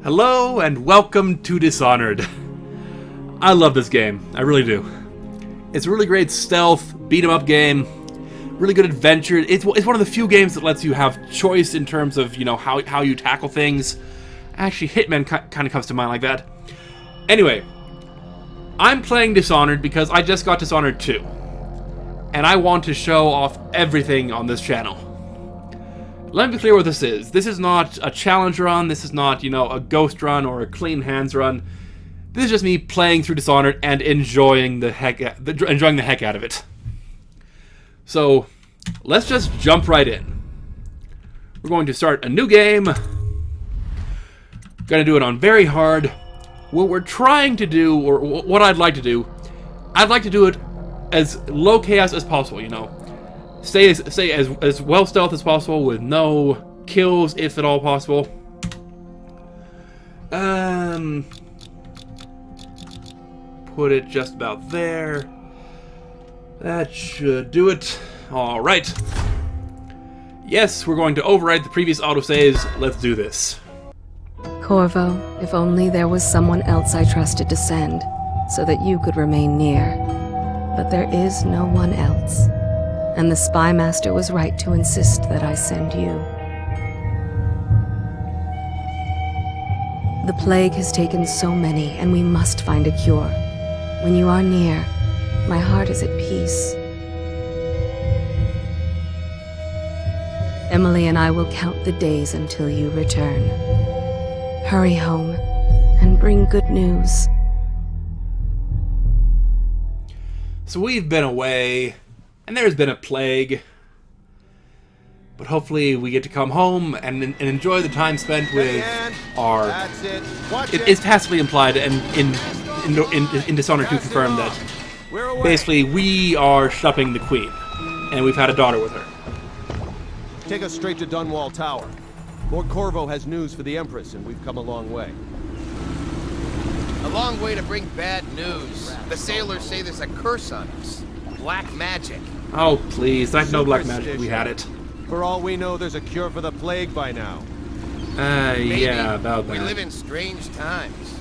Hello and welcome to Dishonored. I love this game, I really do. It's a really great stealth, beat-em-up game, really good adventure. It's one of the few games that lets you have choice in terms of, you know, how you tackle things. Actually, Hitman kind of comes to mind like that. Anyway, I'm playing Dishonored because I just got Dishonored 2. And I want to show off everything on this channel. Let me be clear what this is. This is not a challenge run. This is not, you know, a ghost run or a clean hands run. This is just me playing through Dishonored and enjoying the heck out of it. So, let's just jump right in. We're going to start a new game. Gonna do it on very hard. What we're trying to do, or what I'd like to do it as low chaos as possible, you know. Stay as well stealth as possible with no kills, if at all possible. Put it just about there. That should do it. Alright. Yes, we're going to override the previous autosaves. Let's do this. Corvo, if only there was someone else I trusted to send, so that you could remain near. But there is no one else. And the Spy Master was right to insist that I send you. The plague has taken so many, and we must find a cure. When you are near, my heart is at peace. Emily and I will count the days until you return. Hurry home, and bring good news. So we've been away, and there's been a plague. But hopefully we get to come home and enjoy the time spent with our... It's tacitly implied and in Dishonored 2 confirmed that basically we are shopping the Queen, and we've had a daughter with her. Take us straight to Dunwall Tower. Lord Corvo has news for the Empress, and we've come a long way. A long way to bring bad news. The sailors say there's a curse on us. Black magic. Oh, please. I know black magic. We had it. For all we know, there's a cure for the plague by now. Yeah, about that. We live in strange times.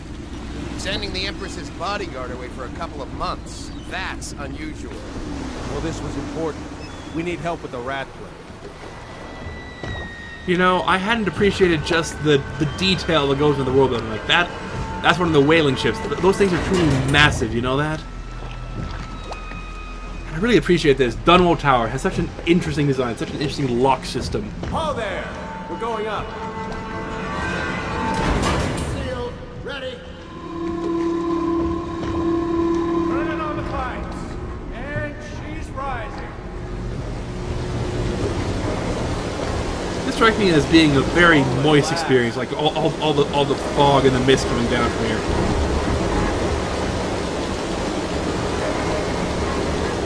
Sending the Empress's bodyguard away for a couple of months. That's unusual. Well, this was important. We need help with the rat plague. You know, I hadn't appreciated just the detail that goes into the world building like that. That's one of the whaling ships. Those things are truly massive, you know that? I really appreciate this. Dunwall Tower has such an interesting design, such an interesting lock system. Oh there! We're going up. Sealed. Ready. Turning on the lights. And she's rising. This strikes me as being a very moist experience, like all the fog and the mist coming down from here.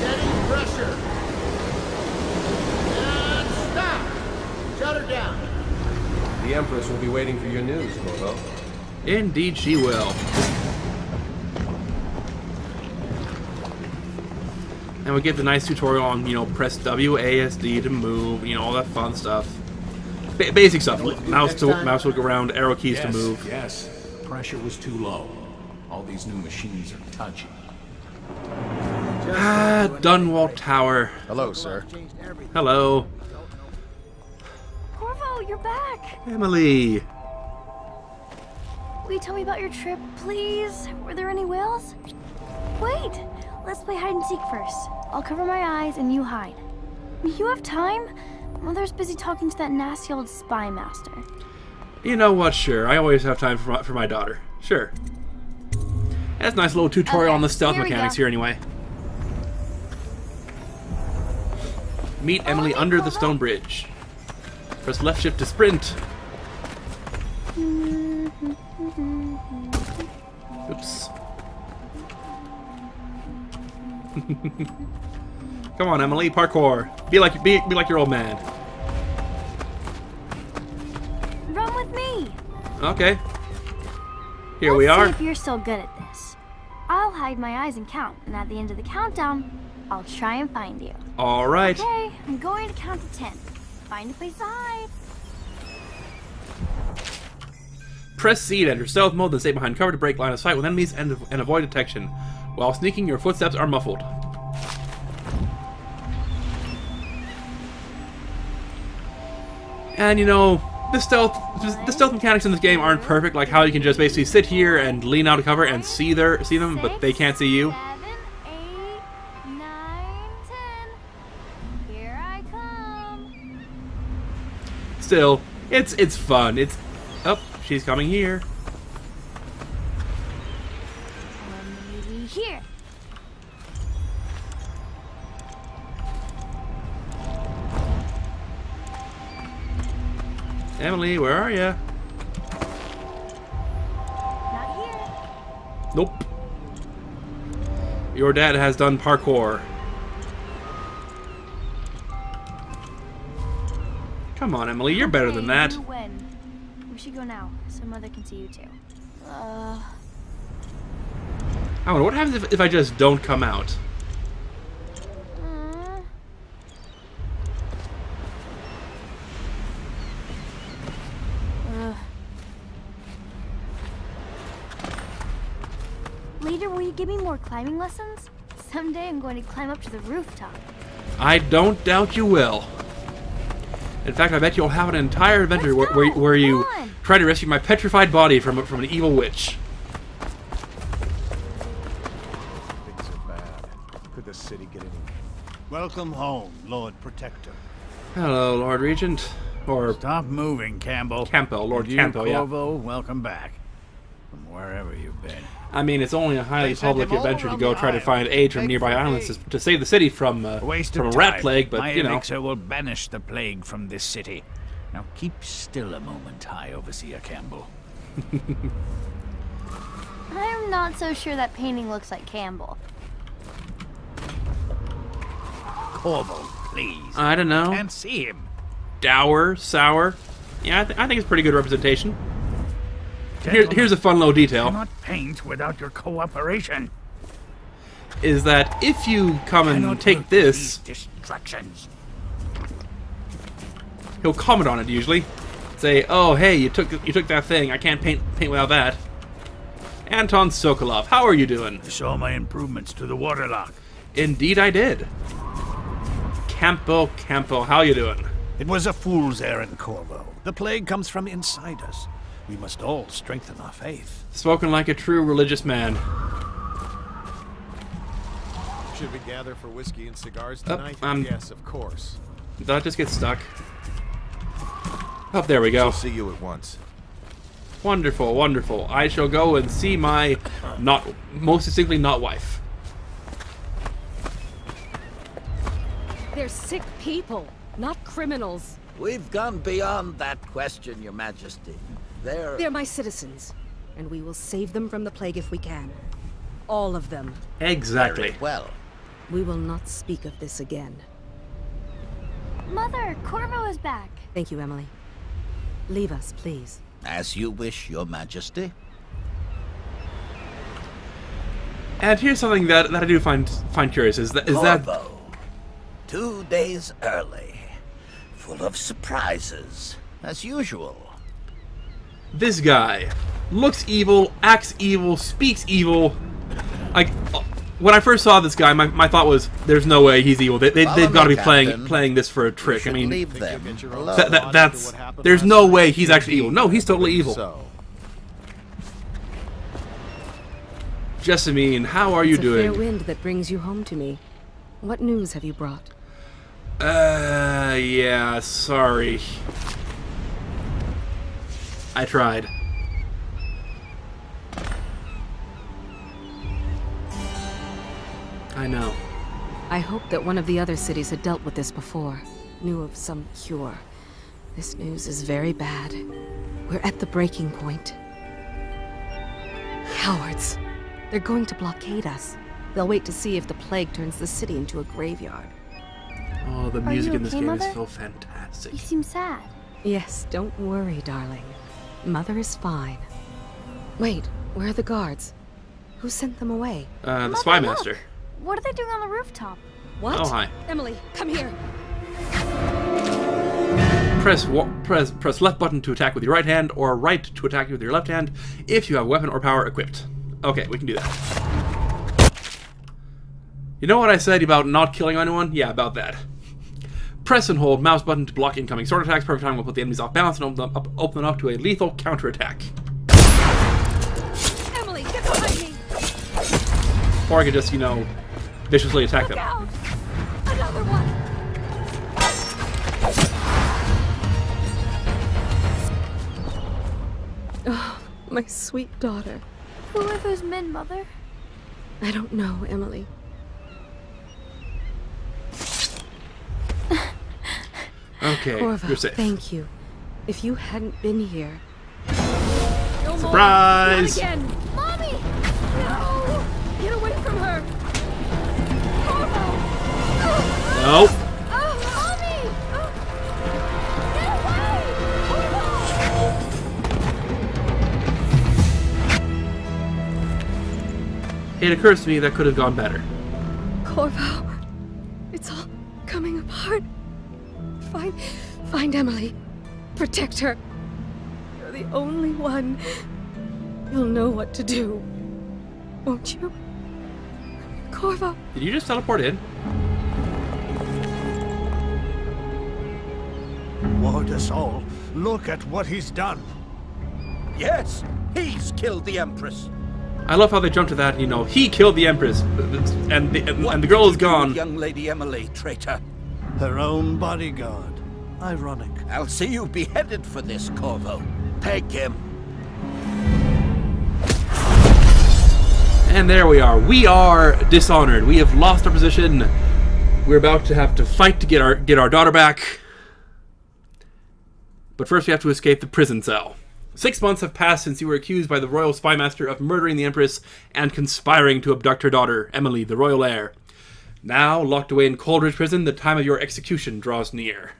Steady pressure. And stop. Shut her down. The Empress will be waiting for your news, Corvo. Indeed she will. And we get the nice tutorial on, you know, press WASD to move, you know, all that fun stuff. Basic stuff. Mouse to look around, arrow keys to move. Yes, pressure was too low. All these new machines are touchy. Dunwall Tower. Hello, sir. Hello. Corvo, you're back! Emily. Will you tell me about your trip, please? Were there any whales? Wait! Let's play hide and seek first. I'll cover my eyes and you hide. You have time? Mother's busy talking to that nasty old spy master. You know what, sure. I always have time for my daughter. Sure. That's a nice little tutorial on the stealth mechanics here anyway. Meet Emily under the stone bridge. Press left shift to sprint. Oops. Come on, Emily, parkour. Be like your old man. Run with me! Okay. Here we are. Let's see if you're still good at this. I'll hide my eyes and count, and at the end of the countdown, I'll try and find you. All right. Okay, I'm going to count to 10. Find a place to hide. Press C to enter stealth mode, then stay behind cover to break line of sight with enemies and avoid detection. While sneaking, your footsteps are muffled. And you know, the stealth mechanics in this game aren't perfect, like how you can just basically sit here and lean out of cover and see them, but they can't see you. 7, 8, 9, 10. Here I come. Still, it's fun. Oh, she's coming here. Or maybe here. Emily, where are you? Not here. Nope. Your dad has done parkour. Come on, Emily, you're better than that. You win. We should go now, so Mother can see you too. I wonder what happens if I just don't come out. Later, will you give me more climbing lessons? Someday I'm going to climb up to the rooftop. I don't doubt you will. In fact, I bet you'll have an entire adventure where you try to rescue my petrified body from an evil witch. Things are bad. Could the city get any... Welcome home, Lord Protector. Hello, Lord Regent. Or Stop moving, Campbell. Campbell, Lord And you, Campbell, yeah. Corvo, welcome back. From wherever you've been. I mean, it's only a highly They sent public him all adventure to around go the try to island, find aid from plague nearby for islands aid. to save the city from A waste a of rat time. plague, but My you know. elixir will banish the plague from this city. Now keep still a moment, High Overseer Campbell. I'm not so sure that painting looks like Campbell. Corvo, please. I don't know. Can't see him. Dour, sour. Yeah, I think it's pretty good representation. Gentlemen, Here's a fun little detail. cannot paint without your cooperation. Is that if you come and Cannot take work with this, these distractions. he'll comment on it usually. Say, "Oh, hey, you took that thing. I can't paint without that." Anton Sokolov, how are you doing? I saw my improvements to the waterlock. Indeed, I did. Campo, how you doing? It was a fool's errand, Corvo. The plague comes from inside us. We must all strengthen our faith. Spoken like a true religious man. Should we gather for whiskey and cigars tonight? I'm- Yes, of course. Did I just get stuck? Oh, there we go. I'll see you at once. Wonderful, wonderful. I shall go and see my most distinctly not wife. They're sick people, not criminals. We've gone beyond that question, Your Majesty. They're my citizens, and we will save them from the plague if we can. All of them. Exactly. Very well. We will not speak of this again. Mother, Corvo is back. Thank you, Emily. Leave us, please. As you wish, Your Majesty. And here's something that I do find curious is that Corvo, 2 days early, full of surprises, as usual. this guy looks evil, acts evil, speaks evil. Like when I first saw this guy, my thought was, "There's no way he's evil. They've got to be playing this for a trick." I mean, leave them alone. that's there's no way he's actually evil. No, he's totally evil. Jessamine, how are you It's a fair doing? wind that brings you home to me. What news have you brought? Yeah, sorry. I tried. I know. I hoped that one of the other cities had dealt with this before, knew of some cure. This news is very bad. We're at the breaking point. Cowards. They're going to blockade us. They'll wait to see if the plague turns the city into a graveyard. Oh, the Are music you in this okay, game is Mother? so fantastic. You seem sad. Yes, don't worry, darling. Mother is fine. Wait, where are the guards? Who sent them away? The Mother, Spy look. Master. What are they doing on the rooftop? What? Oh, hi. Emily, come here. Press left button to attack with your right hand, or right to attack with your left hand if you have weapon or power equipped. Okay, we can do that. You know what I said about not killing anyone? Yeah, about that. Press and hold mouse button to block incoming sword attacks. Perfect time will put the enemies off balance and open them up to a lethal counterattack. Emily, get behind me! Or I could just, you know, viciously attack them. Look out! Another one! Oh, my sweet daughter. Who are those men, Mother? I don't know, Emily. Okay, Corvo, you're safe. thank you. If you hadn't been here... No Surprise! more. Not again! Mommy! No! Get away from her! Corvo! Nope. Oh, Mommy! Get away! Corvo! It occurs to me that could have gone better. Corvo, it's all coming apart. Find Emily. Protect her. You're the only one. You'll know what to do. Won't you? Corvo. Did you just teleport in? Ward us all. Look at what he's done. Yes, he's killed the Empress. I love how they jumped to that, you know, he killed the Empress, and the girl is gone. Young Lady Emily, traitor. Her own bodyguard. Ironic. I'll see you beheaded for this, Corvo. Take him. And there we are. We are Dishonored. We have lost our position. We're about to have to fight to get our daughter back. But first we have to escape the prison cell. 6 months have passed since you were accused by the royal spymaster of murdering the Empress and conspiring to abduct her daughter, Emily, the royal heir. Now, locked away in Coldridge Prison, the time of your execution draws near.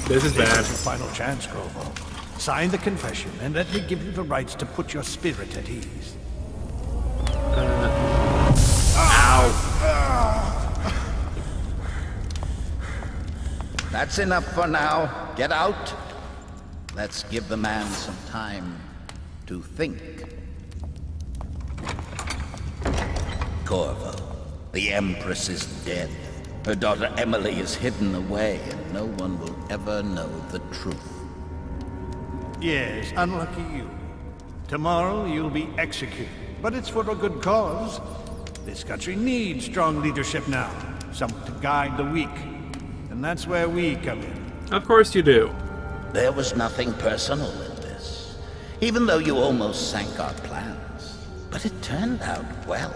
This is bad. This is your final chance, Corvo. Sign the confession, and let me give you the rights to put your spirit at ease. Ow. That's enough for now. Get out. Let's give the man some time to think. Corvo, the Empress is dead. Her daughter Emily is hidden away, and no one will ever know the truth. Yes, unlucky you. Tomorrow you'll be executed, but it's for a good cause. This country needs strong leadership now, someone to guide the weak. And that's where we come in. Of course you do. There was nothing personal in this, even though you almost sank our plans. But it turned out well.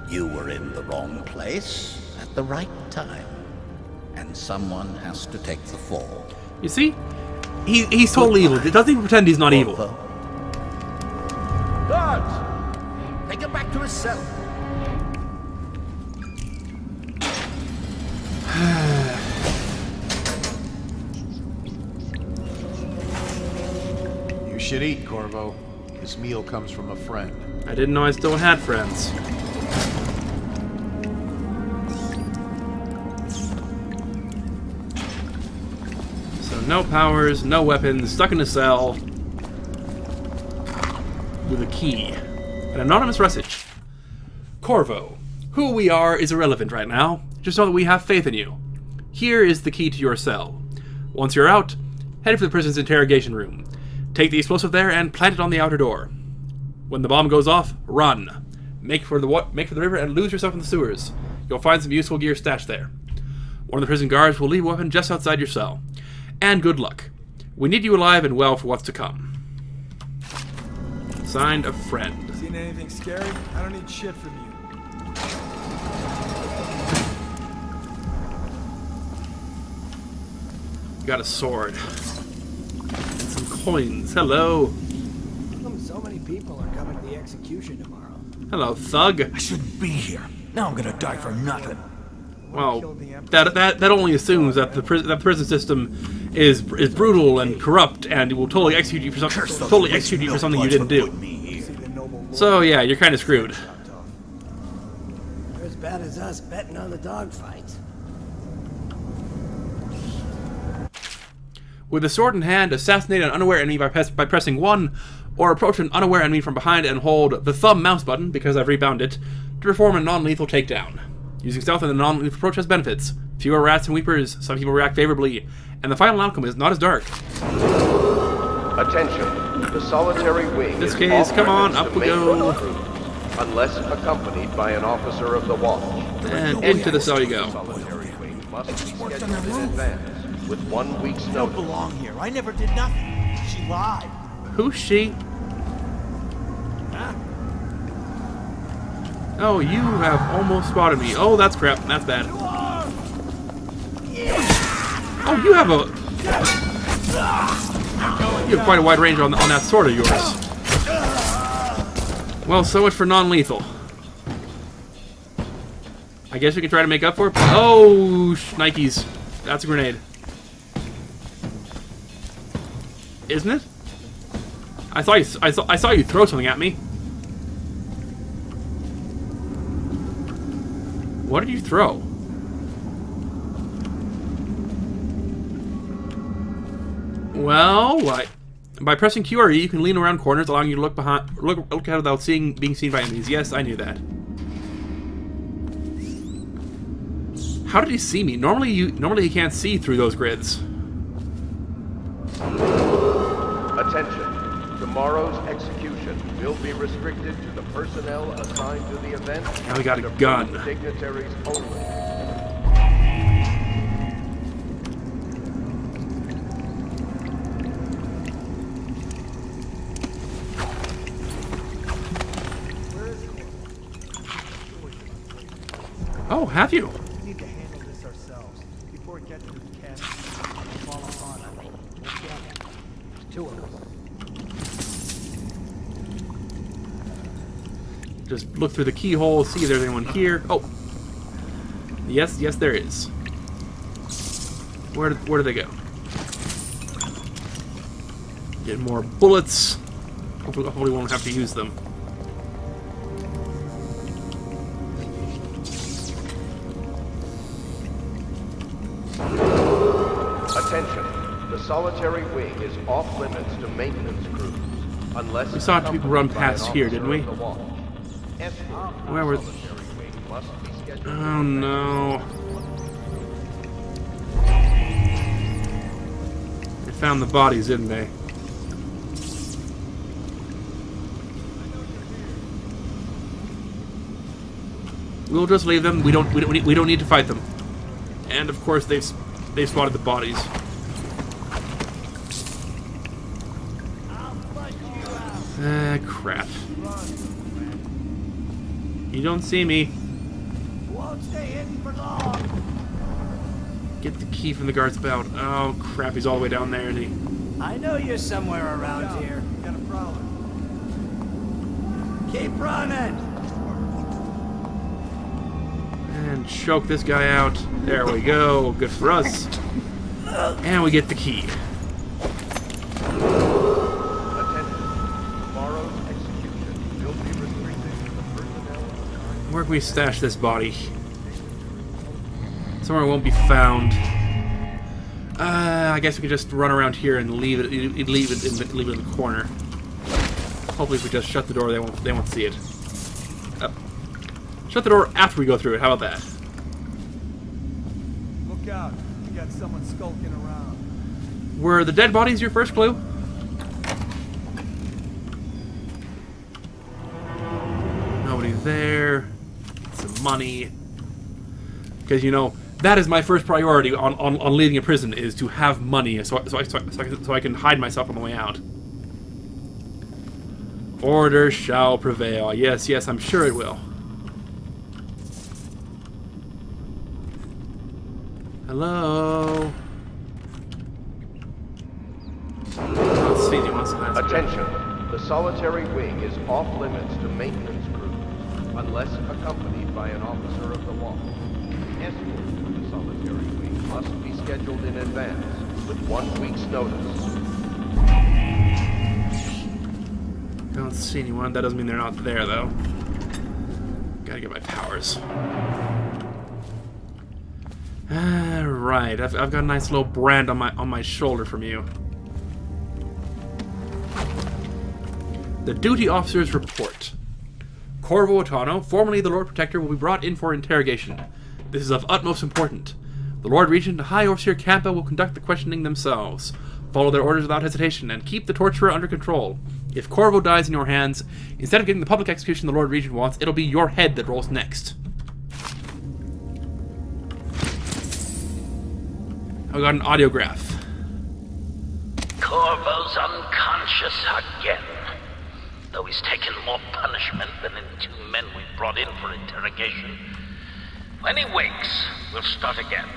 You were in the wrong place at the right time, and someone has to take the fall. You see? He's totally evil. He doesn't even pretend he's not evil. Guards! Take him back to his cell. You should eat, Corvo. This meal comes from a friend. I didn't know I still had friends. So no powers, no weapons, stuck in a cell with a key. An anonymous message. Corvo, who we are is irrelevant right now. Just know that we have faith in you. Here is the key to your cell. Once you're out, head for the prison's interrogation room. Take the explosive there and plant it on the outer door. When the bomb goes off, run. Make for the river and lose yourself in the sewers. You'll find some useful gear stashed there. One of the prison guards will leave a weapon just outside your cell. And good luck. We need you alive and well for what's to come. Signed, a friend. Seen anything scary? I don't need shit from you. Got a sword. Some coins. Hello. How come so many people are coming to the execution tomorrow? Hello, thug. I shouldn't be here. Now I'm gonna die for nothing. Well, that only assumes that the prison system is brutal and corrupt and will totally execute you for something you didn't do. So yeah, you're kind of screwed. They're as bad as us betting on the dogfight. With a sword in hand, assassinate an unaware enemy by pressing 1, or approach an unaware enemy from behind and hold the thumb mouse button, because I've rebound it, to perform a non-lethal takedown. Using stealth and a non-lethal approach has benefits. Fewer rats and weepers, some people react favorably, and the final outcome is not as dark. Attention, the solitary wing This is case, off come on, limits up to we go. maintenance, unless accompanied by an officer of the watch. And into the cell you go. Solitary wing must be scheduled in advance with 1 week's You don't notice. belong here. I never did nothing. She lied. Who's she? Huh? Oh, you have almost spotted me. Oh, that's crap. That's bad. Oh, you have quite a wide range on that sword of yours. Well, so much for non-lethal. I guess we can try to make up for it. Oh, Nikes. That's a grenade. Isn't it? I saw you throw something at me. What did you throw? Well, what? By pressing Q or E, you can lean around corners, allowing you to look ahead without being seen by enemies. Yes, I knew that. How did he see me? Normally he can't see through those grids. Attention, tomorrow's execution will be restricted to the personnel assigned to the event. Now we got a and gun. approved dignitaries only. Oh, have you? We need to handle this ourselves before it gets to the camp. Fall upon us. Two of us. Just look through the keyhole, see if there's anyone here. Oh, yes, there is. Where do they go? Get more bullets. Hopefully we won't have to use them. Attention, the solitary wing is off limits to maintenance crews, unless We saw two people run past here, didn't we? Where were? Oh no! They found the bodies, didn't they? We'll just leave them. We don't need to fight them. And of course they've spotted the bodies. Ah, crap. You don't see me. Won't stay hidden for long. Get the key from the guard's belt. Oh crap, he's all the way down there, isn't he? I know you're somewhere around here. Got a prowler. Keep running. And choke this guy out. There we go. Good for us. And we get the key. Where can we stash this body? Somewhere it won't be found. I guess we could just run around here and leave it in the corner. Hopefully, if we just shut the door, they won't see it. Shut the door after we go through it. How about that? Look out. We got someone skulking around. Were the dead bodies your first clue? Nobody there. Some money. Because, you know, that is my first priority on leaving a prison, is to have money so I can hide myself on the way out. Order shall prevail. Yes, I'm sure it will. Hello? Let's see, attention, the solitary wing is off limits to maintenance crews, unless accompanied by an officer of the watch. Escort to the solitary wing must be scheduled in advance, with 1 week's notice. Don't see anyone. That doesn't mean they're not there, though. Gotta get my powers. Right, I've got a nice little brand on my shoulder from you. The duty officer's report. Corvo Atano, formerly the Lord Protector, will be brought in for interrogation. This is of utmost importance. The Lord Regent and High Overseer Campa will conduct the questioning themselves. Follow their orders without hesitation, and keep the torturer under control. If Corvo dies in your hands, instead of getting the public execution the Lord Regent wants, it'll be your head that rolls next. I got an audiograph. Corvo's unconscious again. Though he's taken more punishment than the 2 men we brought in for interrogation. When he wakes, we'll start again.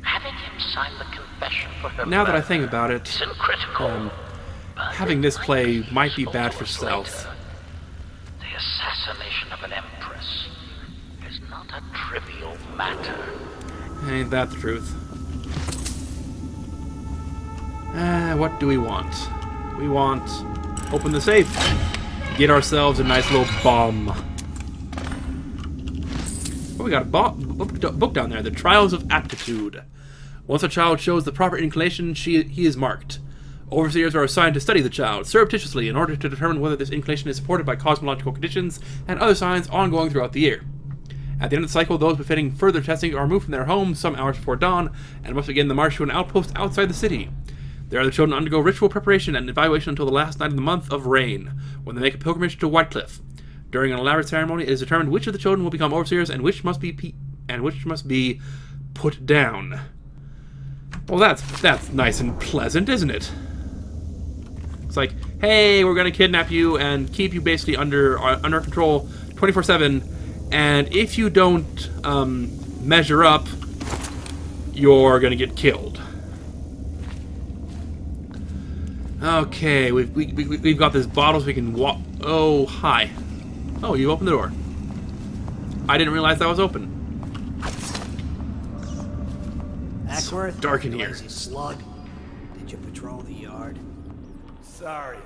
Having him sign the confession for her Now that I think about it, isn't critical. having this play might be bad for stealth. The assassination of an empress is not a trivial matter. Ain't that the truth? What do we want? We want... Open the safe. Get ourselves a nice little bomb. Oh, we got a book down there. The Trials of Aptitude. Once a child shows the proper inclination, he is marked. Overseers are assigned to study the child surreptitiously in order to determine whether this inclination is supported by cosmological conditions and other signs ongoing throughout the year. At the end of the cycle, those befitting further testing are moved from their homes some hours before dawn and must begin the march to an outpost outside the city. There the children undergo ritual preparation and evaluation until the last night of the month of rain, when they make a pilgrimage to Whitecliff. During an elaborate ceremony, it is determined which of the children will become overseers and which must be put down. Well, that's nice and pleasant, isn't it? It's like, hey, we're gonna kidnap you and keep you basically under control 24/7, and if you don't measure up, you're gonna get killed. Okay, we've got this bottle so we can walk. Oh, hi. Oh, you opened the door. I didn't realize that was open. Ackworth, It's dark in here. lazy slug. Did you patrol the yard? Sorry,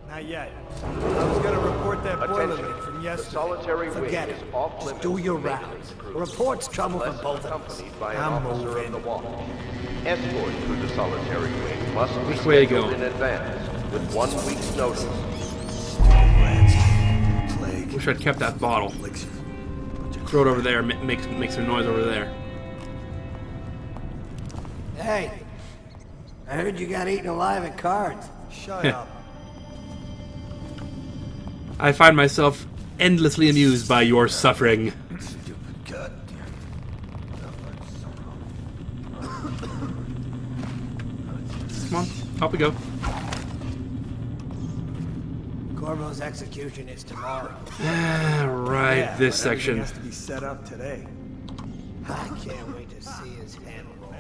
not yet. I was gonna report that boiler Attention. leak from The yesterday. solitary wing Forget is it. off Just limits do your to rounds. maintenance crews, Report's trouble for unless both of us. accompanied by an I'm officer moving. of the wall. Escort through the solitary wing must be Which way to scheduled go? in advance, with 1 week's notice. Wish I'd kept that bottle. Throw it over there. Make some noise over there. Hey, I heard you got eaten alive at cards. Shut up. I find myself endlessly amused by your suffering. Come on, up we go. Corvo's execution is tomorrow. Right, Yeah, this but everything section. has to be set up today. I can't wait to see his head roll.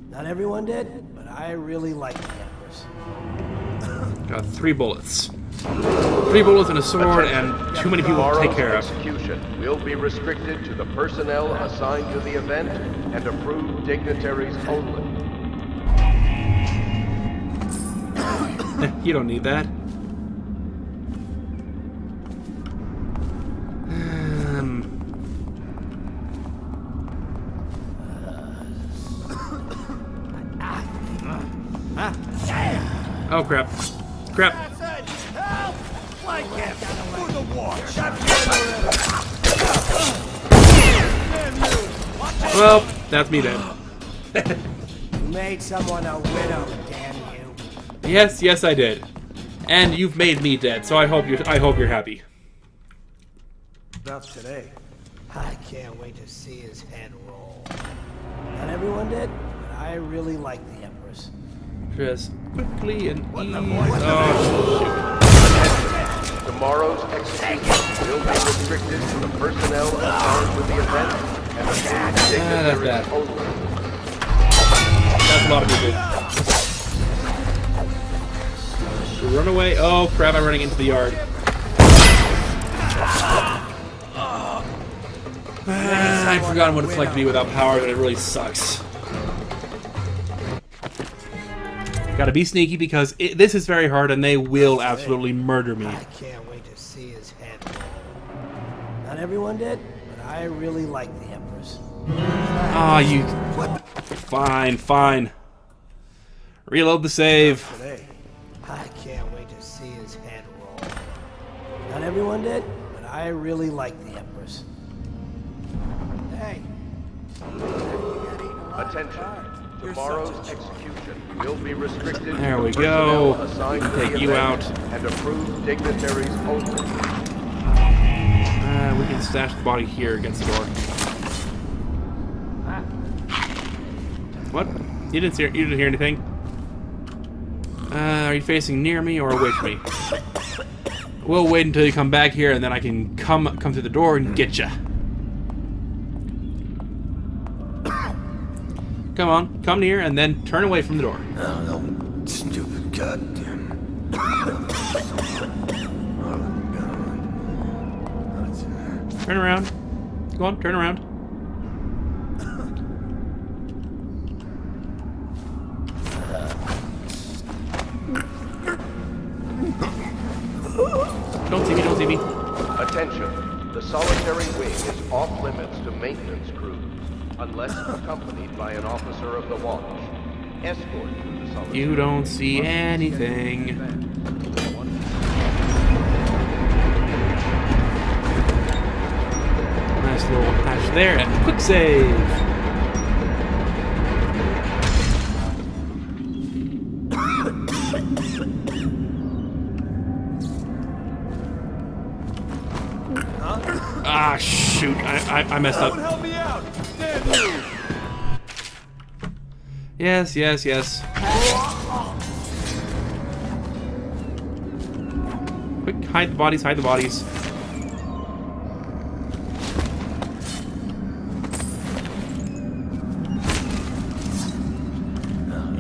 Not everyone did, but I really like the Empress. Got 3 bullets. 3 bullets and a sword, and too many people to take Tomorrow's care of. execution will be restricted to the personnel assigned to the event and approved dignitaries only. You don't need that. Oh crap. Crap. Well, that's me dead. You made someone a widow, damn you. Yes, I did. And you've made me dead, so I hope you're happy. About today. I can't wait to see his head roll. Not everyone did, but I really like the Empress. Just quickly and easy. Tomorrow's execution will be restricted to the personnel assigned to the event and approved dignitaries bad. only. That's a lot of people. Run away. Oh crap, I'm running into the yard. I've forgotten what it's like to be without power, but it really sucks. Gotta be sneaky because this is very hard and they will absolutely murder me. I can't wait to see his head roll. Not everyone did, but I really like the Empress. Ah, you... Fine, fine. Reload the save. I can't wait to see his head roll. Not everyone did, but I really like the Empress. Hey. Attention. Tomorrow's execution will be restricted There to we go. personnel assigned to Take the you event out. and approved dignitaries only. We can stash the body here against the door. What? You didn't hear anything? Are you facing near me or away from me? We'll wait until you come back here, and then I can come through the door and get you. Come on, come near, and then turn away from the door. No, stupid goddamn. Turn around. Go on, turn around. Don't see me, don't see me. Attention. The solitary wing is off limits to maintenance crews, unless accompanied by an officer of the watch. Escort to the solitary. You don't see anything. Nice little hatch there, and quick save. Ah, shoot. I messed up. Help me out! Damn you! Yes, yes, yes. Quick, hide the bodies, hide the bodies.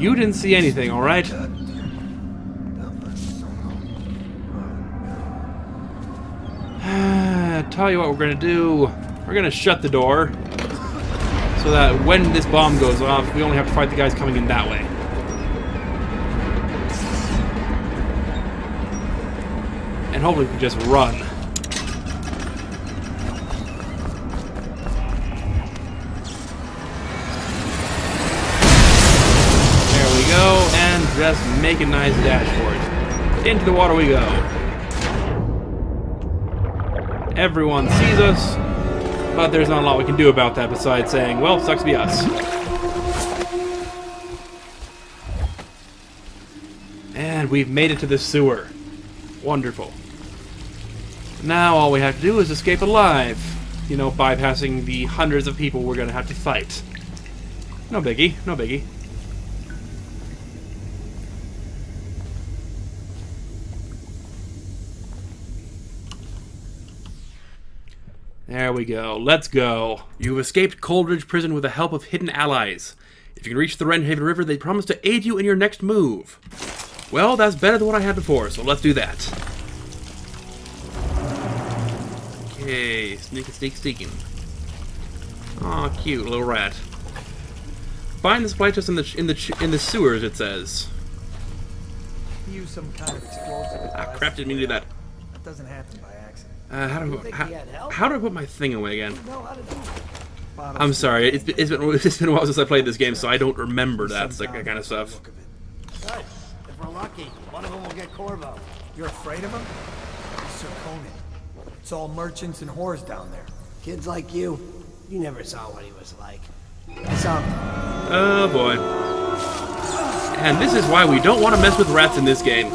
You didn't see anything, alright? Tell you what we're gonna do. We're gonna shut the door so that when this bomb goes off, we only have to fight the guys coming in that way. And hopefully we can just run. There we go, and just make a nice dash for it. Into the water we go. Everyone sees us, but there's not a lot we can do about that besides saying, well, sucks to be us. And we've made it to the sewer. Wonderful. Now all we have to do is escape alive. You know, bypassing the hundreds of people we're going to have to fight. No biggie, no biggie. There we go. Let's go. You've escaped Coldridge Prison with the help of hidden allies. If you can reach the Wrenhaven River, they promise to aid you in your next move. Well, that's better than what I had before, so let's do that. Okay, sneaking. Aw, cute little rat. Find the supply chest in the sewers, it says. Use some kind of explosive. Ah, crap! Didn't mean to do that. That doesn't happen by accident. How do I put my thing away again? I'm sorry, it's been a while since I played this game, so I don't remember that kind of stuff. Good. If we're lucky, one of them will get Corvo. You're afraid of him? Sir Conan. It's all merchants and whores down there. Kids like you never saw what he was like. I saw him. Oh boy. And this is why we don't want to mess with rats in this game.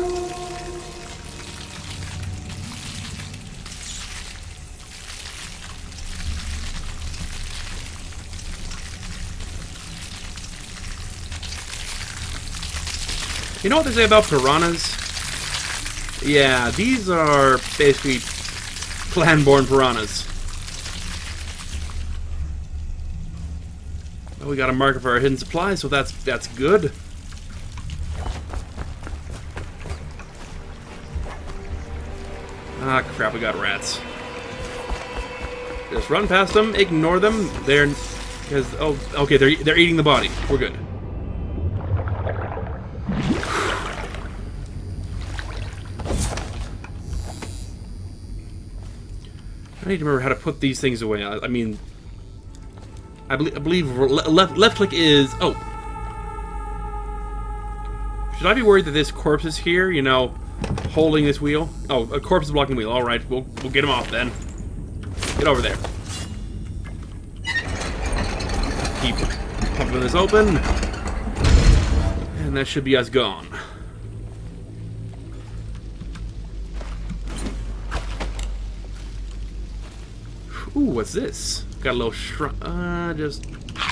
You know what they say about piranhas? Yeah, these are basically clan-born piranhas. Well, we got a marker for our hidden supply, so that's good. Ah, crap, we got rats. Just run past them, ignore them. They're... Because, oh, okay, they're eating the body. We're good. I need to remember how to put these things away. I mean... I believe left click is... Oh. Should I be worried that this corpse is here, you know, holding this wheel? Oh, a corpse is blocking the wheel. Alright, we'll get him off then. Get over there. Keep pumping this open. And that should be us gone. Ooh, what's this? Got a little just...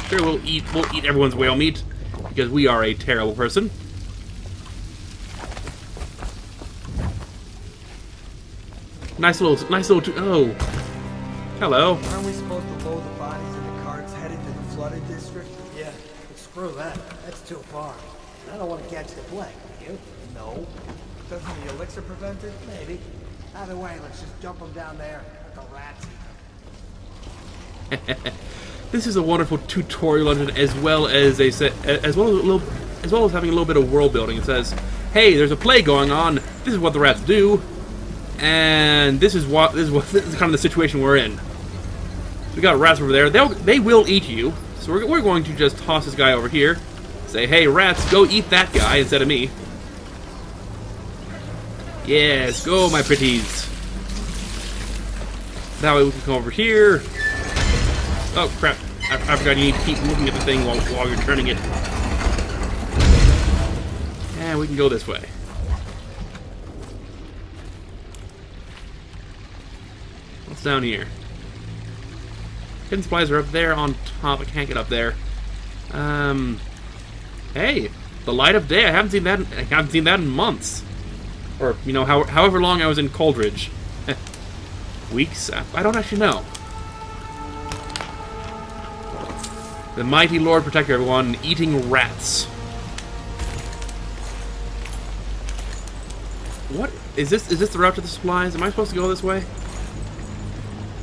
Sure, we'll eat everyone's whale meat. Because we are a terrible person. Nice little, oh. Hello. Aren't we supposed to load the bodies in the carts headed to the flooded district? Yeah, but screw that. That's too far. I don't want to catch the plague, do you? No. Doesn't the elixir prevent it? Maybe. Either way, let's just dump them down there. Let the rats eat them. This is a wonderful tutorial on it, as well as having a little bit of world building. It says, "Hey, there's a plague going on. This is what the rats do, and this is kind of the situation we're in." So we got rats over there. They will eat you. So we're going to just toss this guy over here. Say, "Hey, rats, go eat that guy instead of me." Yes, go, my pretties. That way we can come over here. Oh, crap. I forgot you need to keep looking at the thing while you're turning it. And we can go this way. What's down here? Hidden supplies are up there on top. I can't get up there. Hey, the light of day. I haven't seen that in months. Or, you know, however long I was in Coldridge. Weeks? I don't actually know. The mighty Lord Protector, everyone, eating rats. What is this? Is this the route to the supplies? Am I supposed to go this way?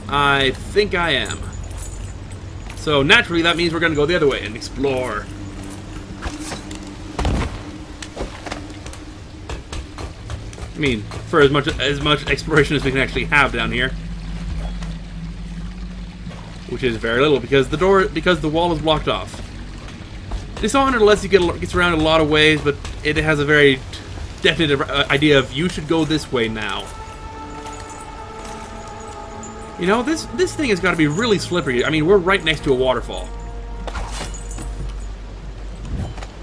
I think I am. So naturally, that means we're going to go the other way and explore. I mean, for as much exploration as we can actually have down here. Which is very little, because the wall is blocked off. Dishonored lets you gets around a lot of ways, but it has a very definite idea of you should go this way now. You know, this thing has got to be really slippery. I mean, we're right next to a waterfall.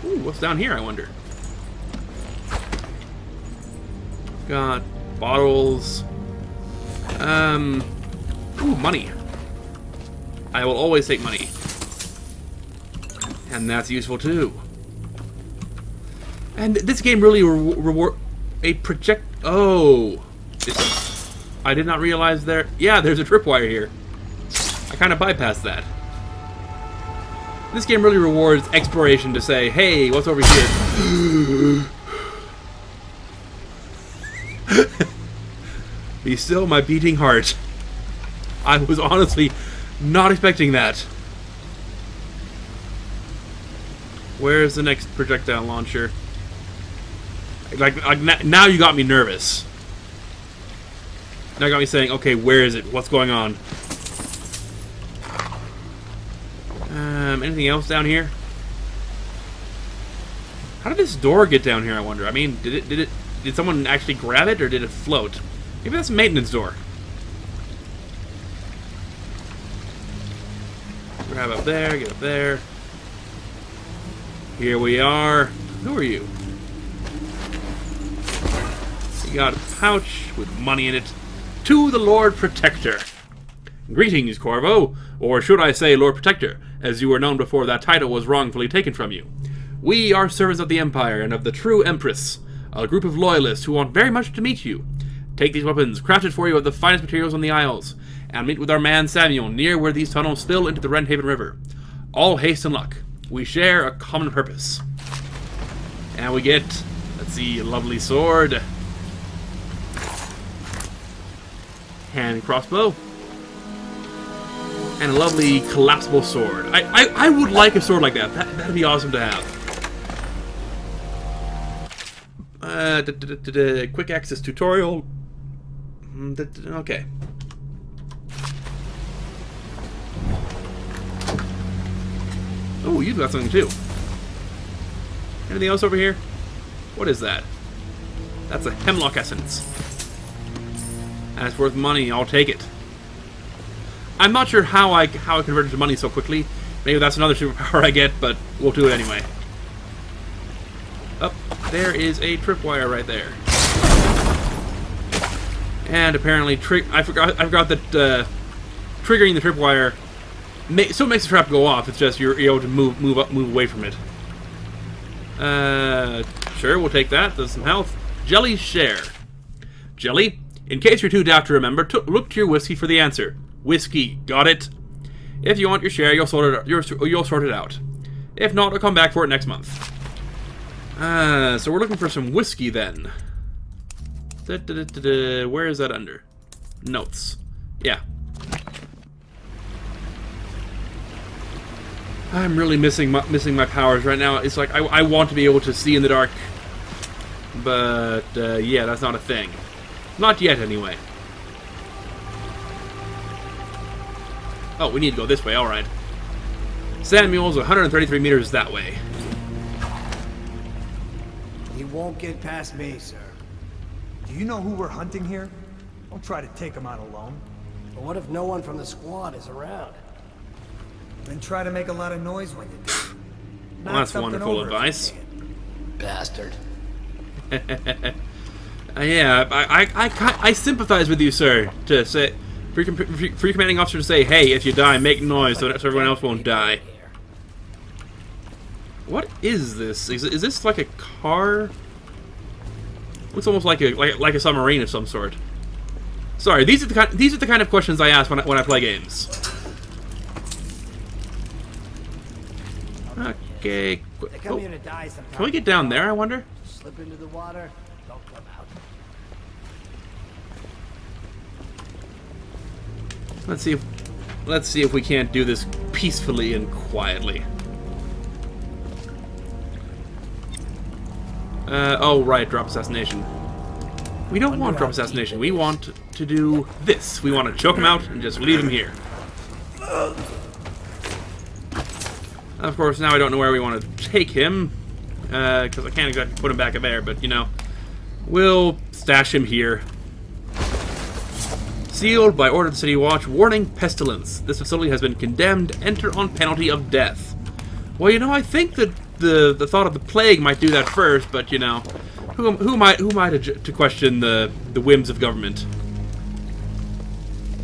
Ooh, what's down here, I wonder? Got bottles. Ooh, money. I will always take money. And that's useful too. And this game really reward a project. Oh, I did not realize there. Yeah, there's a tripwire here. I kind of bypassed that. This game really rewards exploration to say, "Hey, what's over here?" Be still, my beating heart. I was honestly not expecting that. Where's the next projectile launcher? Like now you got me nervous. Now you got me saying, okay, where is it? What's going on? Anything else down here? How did this door get down here, I wonder? I mean, did someone actually grab it, or did it float? Maybe that's a maintenance door. Grab up there, get up there. Here we are. Who are you? You got a pouch with money in it. To the Lord Protector. Greetings, Corvo. Or should I say Lord Protector, as you were known before that title was wrongfully taken from you. We are servants of the Empire and of the true Empress, a group of loyalists who want very much to meet you. Take these weapons, crafted for you with the finest materials on the Isles, and meet with our man Samuel near where these tunnels spill into the Rendhaven River. All haste and luck. We share a common purpose. And we get, let's see, a lovely sword. Hand crossbow. And a lovely collapsible sword. I would like a sword like that. That'd be awesome to have. Quick access tutorial. Okay. Oh, you've got something too. Anything else over here? What is that? That's a hemlock essence. That's worth money. I'll take it. I'm not sure how I converted to money so quickly. Maybe that's another superpower I get, but we'll do it anyway. Oh, there is a tripwire right there. And apparently, I forgot that triggering the tripwire still makes the trap go off. It's just you're able to move away from it. Sure, we'll take that. Does some health. Jelly share. Jelly, in case you're too daft to remember, look to your whiskey for the answer. Whiskey, got it? If you want your share, you'll sort it out. If not, I'll come back for it next month. So we're looking for some whiskey then. Where is that under? Notes. Yeah. I'm really missing my powers right now. It's like I want to be able to see in the dark, but yeah, that's not a thing. Not yet, anyway. Oh, we need to go this way. All right. Samuel's 133 meters that way. He won't get past me, sir. Do you know who we're hunting here? Don't try to take him out alone. But what if no one from the squad is around? Then try to make a lot of noise when you do. Well, that's wonderful advice. Bastard. Yeah, I sympathize with you, sir. To say, for your commanding officer to say, "Hey, if you die, make noise so everyone else won't die." What is this? Is this like a car? Looks almost like a submarine of some sort. Sorry, these are the kind of questions I ask when I play games. Okay. They come here to die sometimes. Can we get down there, I wonder? Slip into the water, don't come out. Let's see if we can't do this peacefully and quietly. Oh right, drop assassination. We don't want drop assassination. We want to do this. We want to choke him out and just leave him here. Of course, now I don't know where we want to take him, because I can't exactly put him back up there, but, you know, we'll stash him here. Sealed by order of the City Watch, warning, pestilence. This facility has been condemned. Enter on penalty of death. Well, you know, I think that the thought of the plague might do that first, but, you know, who am I to question the whims of government?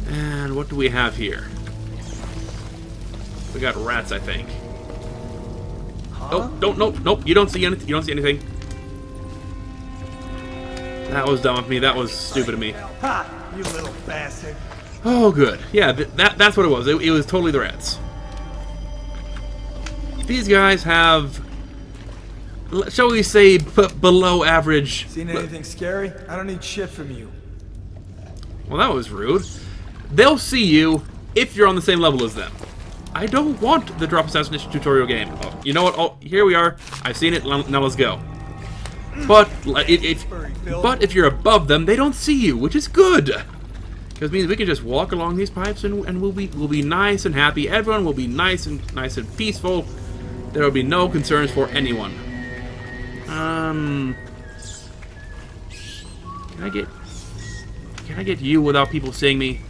And what do we have here? We got rats, I think. Oh, nope, you don't see anything. You don't see anything. That was dumb of me. That was stupid of me. Ha! You little bastard. Oh, good. Yeah, that's what it was. It was totally the rats. These guys have, shall we say, below average. Seen anything scary? I don't need shit from you. Well, that was rude. They'll see you if you're on the same level as them. I don't want the drop assassination tutorial game. Oh, you know what? Oh, here we are. I've seen it. Now let's go. But if you're above them, they don't see you, which is good. Because it means we can just walk along these pipes and we'll be nice and happy. Everyone will be nice and peaceful. There will be no concerns for anyone. Can I get you without people seeing me?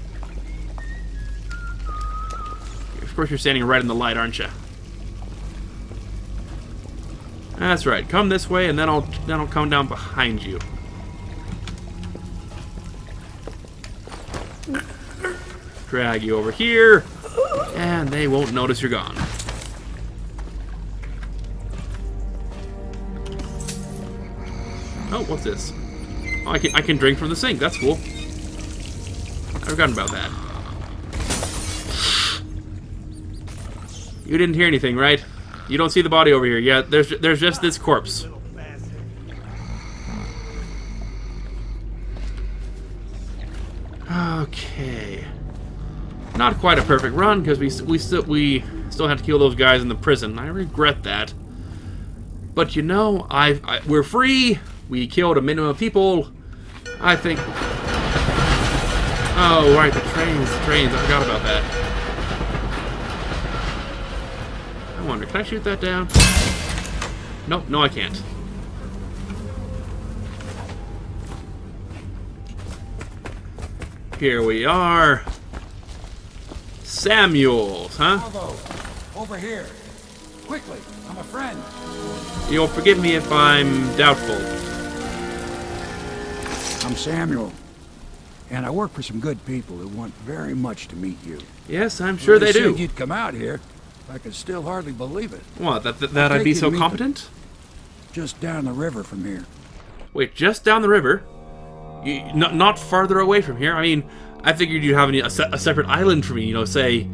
Of course, you're standing right in the light, aren't you? That's right. Come this way, and then I'll come down behind you. Drag you over here, and they won't notice you're gone. Oh, what's this? Oh, I can drink from the sink. That's cool. I've forgotten about that. You didn't hear anything, right? You don't see the body over here. Yeah, there's just this corpse. Okay. Not quite a perfect run, because we still have to kill those guys in the prison. I regret that. But you know, we're free. We killed a minimum of people. I think... Oh, right, the trains. I forgot about that. I wonder, can I shoot that down? Nope, no I can't. Here we are. Samuels, huh? Bravo! Over here. Quickly, I'm a friend. You'll forgive me if I'm doubtful. I'm Samuel. And I work for some good people who want very much to meet you. Yes, I'm sure they do. Said you'd come out here. I could still hardly believe it. What, that I'd be so competent? Just down the river from here. Wait, just down the river? Not farther away from here? I mean, I figured you'd have a separate island for me, you know, say,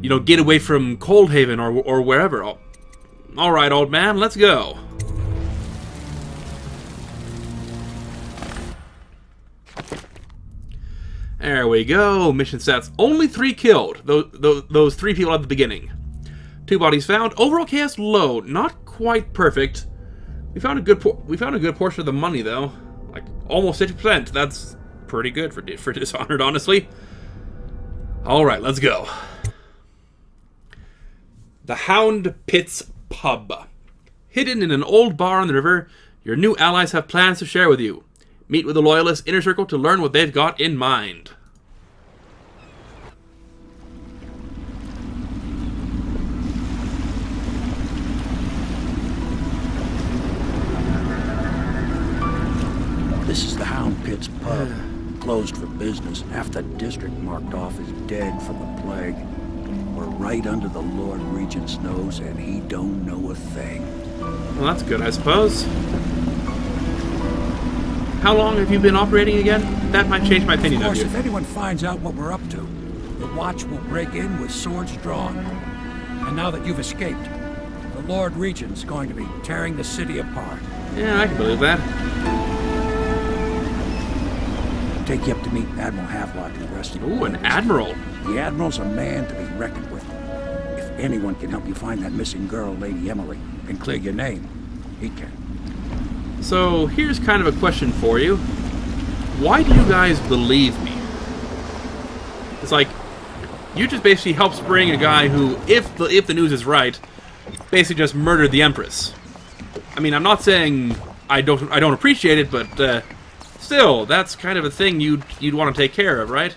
you know, get away from Coldhaven or wherever. All right, old man, let's go. There we go. Mission stats. Only 3 killed. Those 3 people at the beginning. 2 bodies found. Overall chaos low. Not quite perfect. We found a good portion of the money though. Like almost 50%. That's pretty good for Dishonored, honestly. All right, let's go. The Hound Pits Pub. Hidden in an old bar on the river, your new allies have plans to share with you. Meet with the Loyalist Inner Circle to learn what they've got in mind. This is the Hound Pits Pub. Closed for business. Half the district marked off as dead from the plague. We're right under the Lord Regent's nose, and he don't know a thing. Well, that's good, I suppose. How long have you been operating again? That might change my opinion of you. Of course, if anyone finds out what we're up to, the Watch will break in with swords drawn. And now that you've escaped, the Lord Regent's going to be tearing the city apart. Yeah, I can believe that. Take you up to meet Admiral Havelock and the rest of the Ooh, an admiral. The Admiral's a man to be reckoned with. If anyone can help you find that missing girl, Lady Emily, and clear your name, he can. So, here's kind of a question for you. Why do you guys believe me? It's like, you just basically helped spring a guy who, if the news is right, basically just murdered the Empress. I mean, I'm not saying I don't appreciate it, but still, that's kind of a thing you'd want to take care of, right?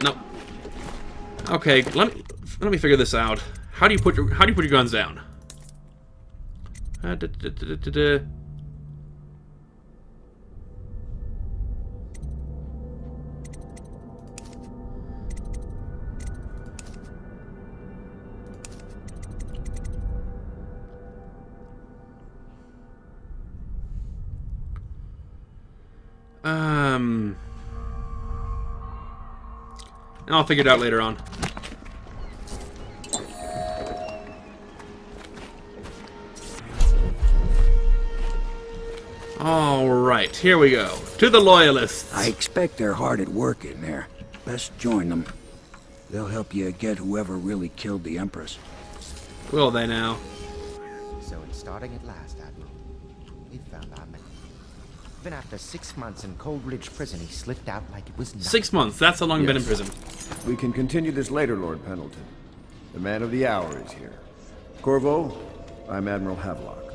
No. Okay, let me figure this out. How do you put your guns down? I'll figure it out later on. Alright, here we go. To the Loyalists. I expect they're hard at work in there. Best join them. They'll help you get whoever really killed the Empress. Will they now? So it's starting at last, Admiral. We found our man. Even after 6 months in Coldridge Prison, he slipped out like it was nothing. 6 months, that's how long you've been in prison. We can continue this later, Lord Pendleton. The man of the hour is here. Corvo, I'm Admiral Havelock.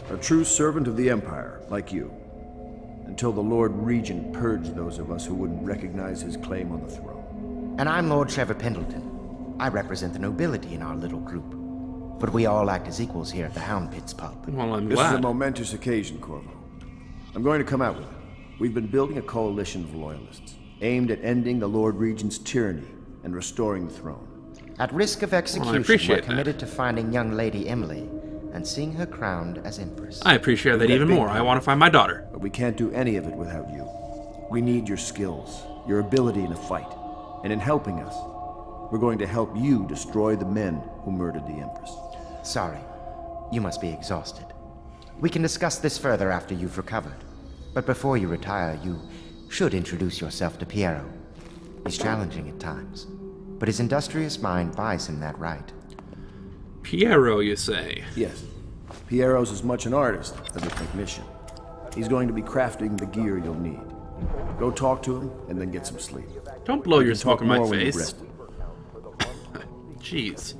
A true servant of the Empire, like you. Until the Lord Regent purged those of us who wouldn't recognize his claim on the throne. And I'm Lord Trevor Pendleton. I represent the nobility in our little group. But we all act as equals here at the Hound Pits Pub. Well, I'm glad. This is a momentous occasion, Corvo. I'm going to come out with it. We've been building a coalition of loyalists, aimed at ending the Lord Regent's tyranny and restoring the throne. At risk of execution, we're committed to finding young Lady Emily and seeing her crowned as Empress. I appreciate that even more. I want to find my daughter. But we can't do any of it without you. We need your skills, your ability in a fight. And in helping us, we're going to help you destroy the men who murdered the Empress. Sorry. You must be exhausted. We can discuss this further after you've recovered. But before you retire, you should introduce yourself to Piero. He's challenging at times, but his industrious mind buys him that right. Piero, you say? Yes. Piero's as much an artist as a technician. He's going to be crafting the gear you'll need. Go talk to him, and then get some sleep. Don't blow your Talk smoke in my more when you're face. rested. Jeez.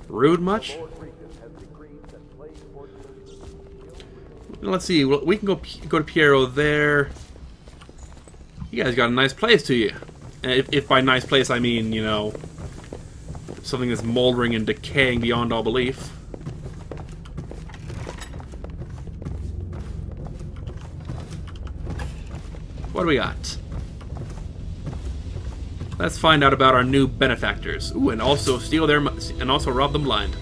Rude much? Let's see. Well, we can go to Piero there. You guys got a nice place to you. And if by nice place I mean, you know, something that's moldering and decaying beyond all belief. What do we got? Let's find out about our new benefactors. Ooh, and also steal their and also rob them blind.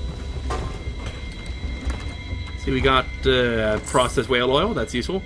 See, we got processed whale oil. That's useful.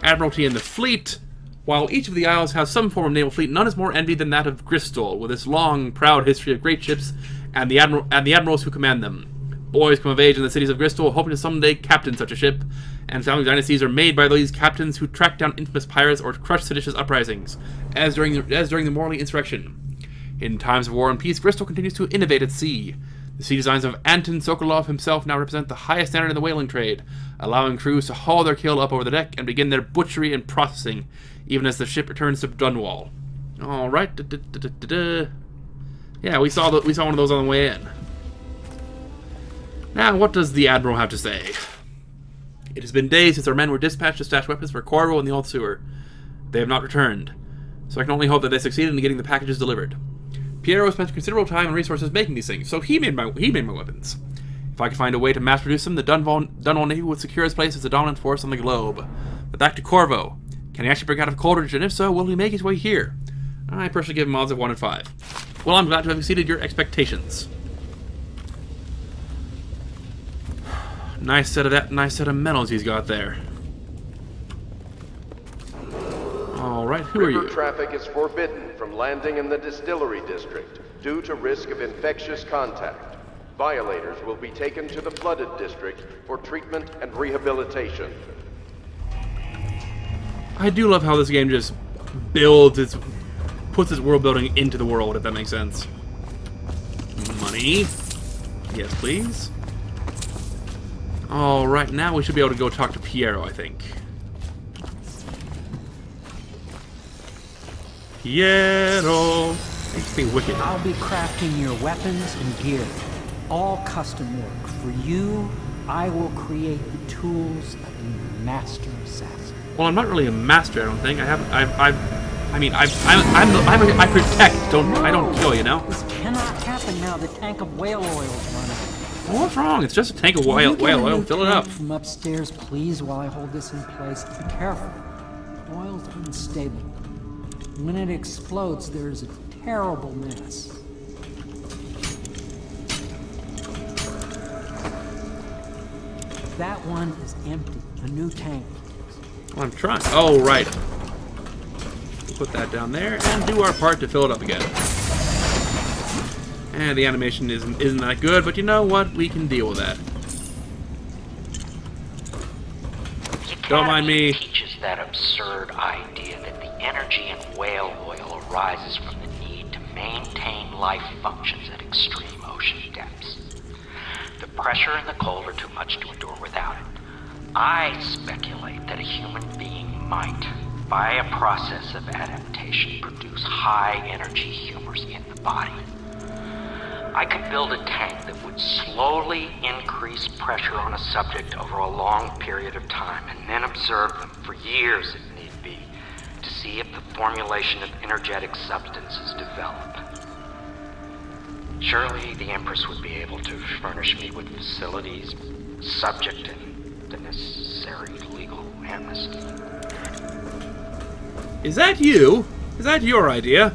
Admiralty and the fleet. While each of the isles has some form of naval fleet, none is more envied than that of Bristol, with its long, proud history of great ships and the admirals who command them. Boys come of age in the cities of Bristol, hoping to someday captain such a ship, and family dynasties are made by these captains who track down infamous pirates or crush seditious uprisings, as during the Morley insurrection. In times of war and peace, Bristol continues to innovate at sea. The sea designs of Anton Sokolov himself now represent the highest standard in the whaling trade, allowing crews to haul their kill up over the deck and begin their butchery and processing, even as the ship returns to Dunwall. All right, yeah, we saw one of those on the way in. Now, what does the Admiral have to say? It has been days since our men were dispatched to stash weapons for Corvo in the old sewer. They have not returned, so I can only hope that they succeeded in getting the packages delivered. Piero spent considerable time and resources making these things, so he made my weapons. If I could find a way to mass produce them, the Dunwall Navy would secure its place as the dominant force on the globe. But back to Corvo. Can he actually break out of Coleridge, and if so, will he make his way here? I personally give him odds of 1 in 5. Well, I'm glad to have exceeded your expectations. Nice set of medals he's got there. All right, who are you? River traffic is forbidden from landing in the distillery district due to risk of infectious contact. Violators will be taken to the flooded district for treatment and rehabilitation. I do love how this game just puts its world building into the world, if that makes sense. Money. Yes, please. All right, now we should be able to go talk to Piero, I think. Piero! Thanks for being wicked. I'll be crafting your weapons and gear. All custom work. For you, I will create the tools of a master assassin. Well, I'm not really a master, I don't think. I protect, I don't kill, you know? This cannot happen now. The tank of whale oil is running. What's wrong? It's just a tank of whale oil. Fill it up. From upstairs, please, while I hold this in place. Be careful. Oil's unstable. When it explodes, there's a terrible mess. That one is empty. A new tank. Well, I'm trying. Oh, right. We'll put that down there and do our part to fill it up again. And the animation isn't that good, but you know what? We can deal with that. Don't mind me. Teaches that absurd idea that the energy in whale oil arises from the need to maintain life functions at extreme ocean depths. The pressure and the cold are too much to endure without it. I speculate that a human being might, by a process of adaptation, produce high-energy humors in the body. I could build a tank that would slowly increase pressure on a subject over a long period of time, and then observe them for years if need be, to see if the formulation of energetic substances develop. Surely the Empress would be able to furnish me with facilities subject to the necessary legal amnesty. Is that you? Is that your idea?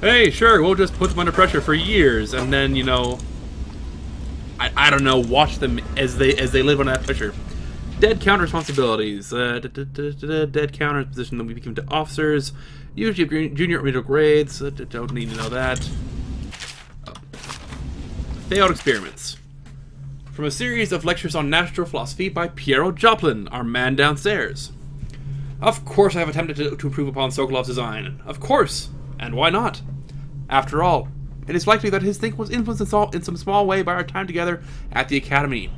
Hey, sure, we'll just put them under pressure for years, and then, you know, I don't know, watch them as they live under that pressure. Dead count responsibilities. Dead count is a position that we become to officers, usually junior or middle grades. Don't need to know that. Failed experiments. from a series of lectures on natural philosophy by Piero Joplin, our man downstairs. Of course I have attempted to improve upon Sokolov's design. Of course! And why not? After all, it is likely that his thinking was influenced in some small way by our time together at the Academy.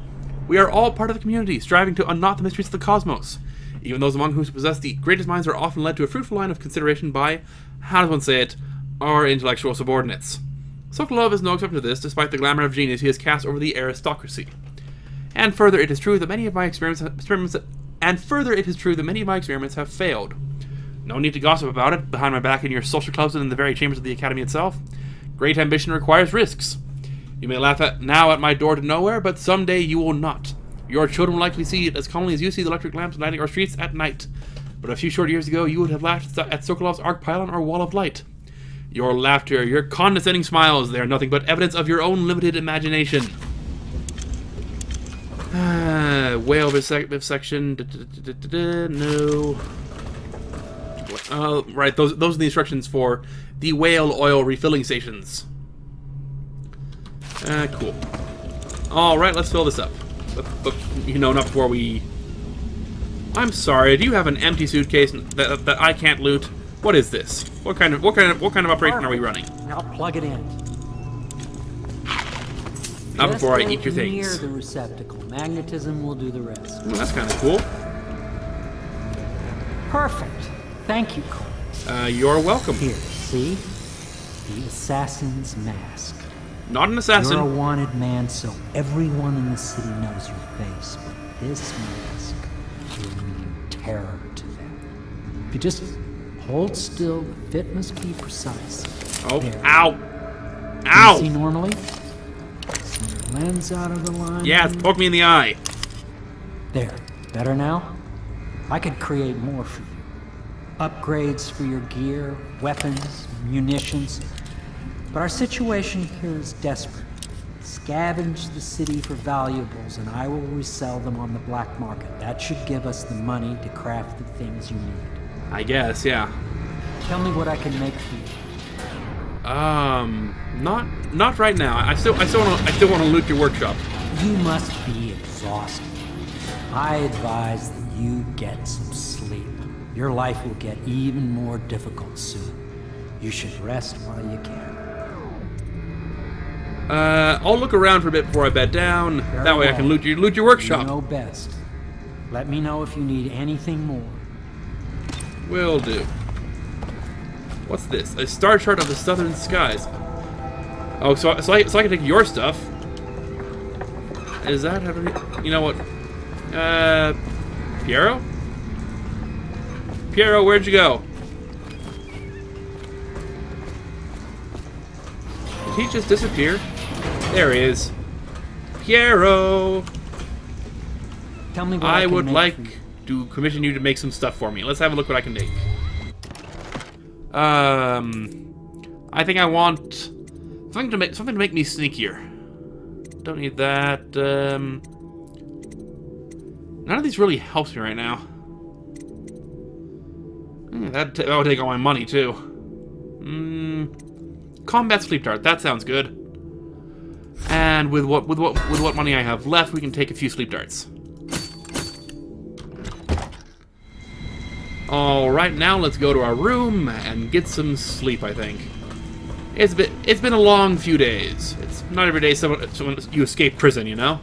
We are all part of the community, striving to unknot the mysteries of the cosmos. Even those among whom possess the greatest minds are often led to a fruitful line of consideration by, how does one say it, our intellectual subordinates. Sokolov is no exception to this, despite the glamour of genius he has cast over the aristocracy. And further, it is true that many of my experiments have failed. No need to gossip about it behind my back in your social clubs and in the very chambers of the Academy itself. Great ambition requires risks. You may laugh now at my door to nowhere, but someday you will not. Your children will likely see it as commonly as you see the electric lamps lighting our streets at night. But a few short years ago, you would have laughed at Sokolov's arc pylon or wall of light. Your laughter, your condescending smiles, they are nothing but evidence of your own limited imagination. Whale section. No. Right, those are the instructions for the whale oil refilling stations. Cool. Alright, let's fill this up. But, you know, not before we... I'm sorry, do you have an empty suitcase that I can't loot? What is this? What kind of operation are we running? Now plug it in. Not Just before I eat your things. Near the receptacle. Magnetism will do the rest. Ooh, that's kind of cool. Perfect. Thank you, Cole. You're welcome. Here, see? The assassin's mask. Not an assassin. You're a wanted man, so everyone in the city knows your face. But this mask will mean terror to them. If you just hold still, the fit must be precise. Oh, there. Ow! Can Ow! you see normally? See the lens out of the line? Yeah, poke me in the eye. There. Better now? I could create more for you. Upgrades for your gear, weapons, munitions. But our situation here is desperate. Scavenge the city for valuables and I will resell them on the black market. That should give us the money to craft the things you need. I guess, yeah. Tell me what I can make for you. Not right now. I still want to loot your workshop. You must be exhausted. I advise that you get some sleep. Your life will get even more difficult soon. You should rest while you can. I'll look around for a bit before I bed down. Very that way well. I can loot your workshop. You know best. Let me know if you need anything more. Will do. What's this? A star chart of the southern skies. Oh, so I can take your stuff. Is that how you know what? Piero? Piero, where'd you go? Did he just disappear? There he is. Piero! Tell me what I can would make like for you. to commission you to make some stuff for me. Let's have a look what I can make. I think I want something to make me sneakier. Don't need that. None of these really helps me right now. That would take all my money too. Combat sleep dart. That sounds good. And with what money I have left, we can take a few sleep darts. All right, now let's go to our room and get some sleep. I think it's been a long few days. It's not every day someone you escape prison, you know.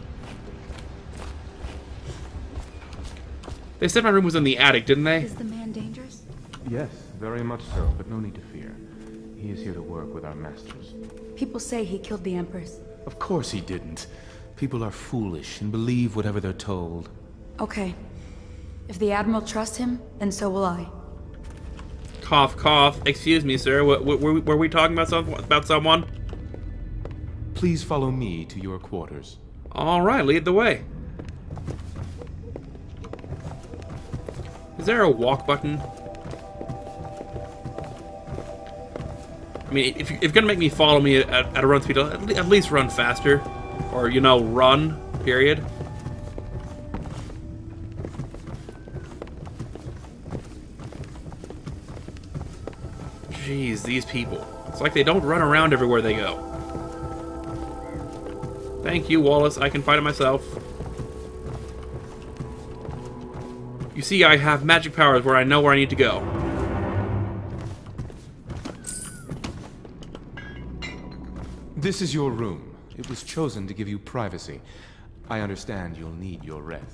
They said my room was in the attic, didn't they? Is the man dangerous? Yes, very much so, but no need to fear. He is here to work with our masters. People say he killed the Empress. Of course he didn't. People are foolish and believe whatever they're told. Okay. If the Admiral trusts him, then so will I. Cough, cough. Excuse me, sir. Were we talking about someone? Please follow me to your quarters. All right, lead the way. Is there a walk button? I mean, if you're gonna make me follow me at a run speed, at least run faster. Or, you know, run, period. Jeez, these people. It's like they don't run around everywhere they go. Thank you, Wallace. I can find it myself. You see, I have magic powers where I know where I need to go. This is your room. It was chosen to give you privacy. I understand you'll need your rest.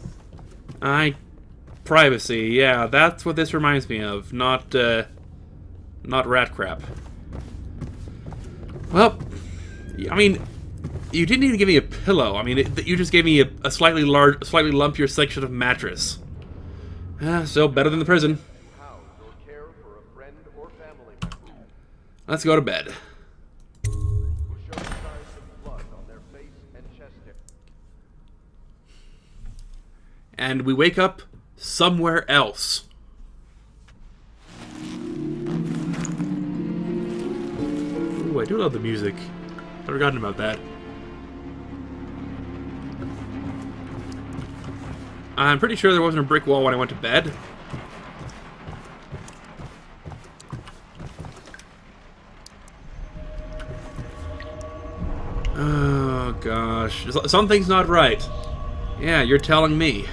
Privacy, yeah, that's what this reminds me of. Not rat crap. Well, I mean, you didn't even give me a pillow. I mean, you just gave me a slightly lumpier section of mattress. So better than the prison. Let's go to bed. And we wake up somewhere else. Ooh, I do love the music. I've forgotten about that. I'm pretty sure there wasn't a brick wall when I went to bed. Oh gosh, something's not right. Yeah, you're telling me.